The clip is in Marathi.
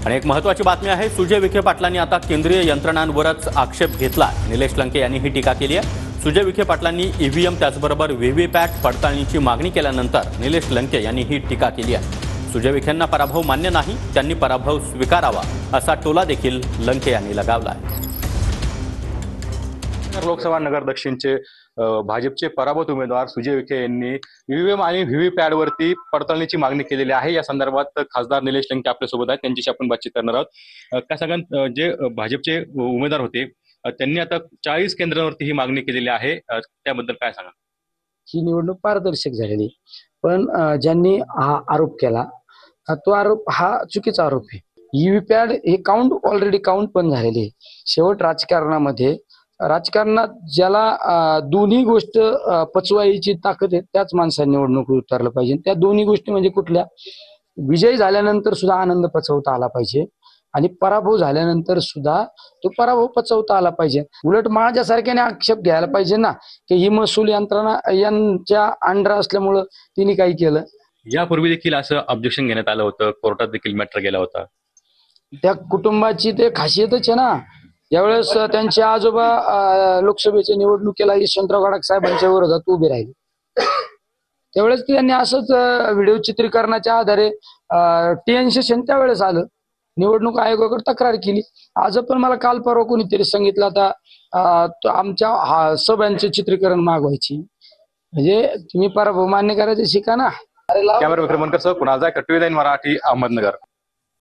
आणि एक महत्त्वाची बातमी आहे, सुजय विखे पाटलांनी आता केंद्रीय यंत्रणांवरच आक्षेप घेतला। निलेश लंके यांनी ही टीका केली आहे। सुजय विखे पाटलांनी ईव्हीएम त्याचबरोबर व्हीव्हीपॅट पडताळणीची मागणी केल्यानंतर निलेश लंके यांनी ही टीका केली आहे। सुजय विखेंना पराभव मान्य नाही, त्यांनी पराभव स्वीकारावा असा टोला देखील लंके यांनी लगावला आहे। लोकसभा नगर दक्षिणचे भाजपचे पराभूत उमेदवार सुजय विखे यांनी ईव्हीएम आणि व्हीव्हीपॅट वरती पडताळणीची मागणी केलेली आहे। या संदर्भात खासदार निलेश लंके आपल्यासोबत आहेत, त्यांच्याशी आपण बातचीत करणार आहोत। काय सांगा, जे भाजपचे उमेदवार होते त्यांनी आता 40 केंद्रांवरती ही मागणी केलेली आहे, त्याबद्दल काय सांगा? ही निवडणूक पारदर्शक झालेली, पण ज्यांनी हा आरोप केला तो आरोप हा चुकीचा आरोप आहे। ईव्हीपॅट हे ऑलरेडी काउंट पण झालेले आहे। शेवट राजकारणात ज्याला दोन्ही गोष्ट पचवायची ताकद आहे त्याच माणसाने निवडणूक उतरलं पाहिजे। त्या दोन्ही गोष्टी म्हणजे कुठल्या? विजय झाल्यानंतर सुद्धा आनंद पचवता आला पाहिजे आणि पराभव झाल्यानंतर सुद्धा तो पराभव पचवता आला पाहिजे। उलट माझ्यासारख्याने आक्षेप घ्यायला पाहिजे ना की ही महसूल यंत्रणा यांच्या अंडर असल्यामुळं तिने काही केलं। यापूर्वी देखील असं ऑब्जेक्शन घेण्यात आलं होतं, कोर्टात देखील मॅटर गेला होता। त्या कुटुंबाची ते खासियतच आहे ना। यावेळेस त्यांचे आजोबा लोकसभेच्या निवडणुकीला यशवंतराव गडाख साहेबांच्या विरोधात उभे राहिले, त्यावेळेस त्यांनी असंच व्हिडिओ चित्रीकरणाच्या आधारे टीएन सेशन त्यावेळेस आलं, निवडणूक आयोगाकडे तक्रार केली। आज पण मला काल परवा कोणीतरी सांगितलं आता आमच्या सभांचे चित्रीकरण मागवायची, म्हणजे तुम्ही पराभव मान्य करायचे शिका ना। कॅमेरा विक्रमणकर सह कुणाल जायकर, टीव्ही 9 मराठी, अहमदनगर।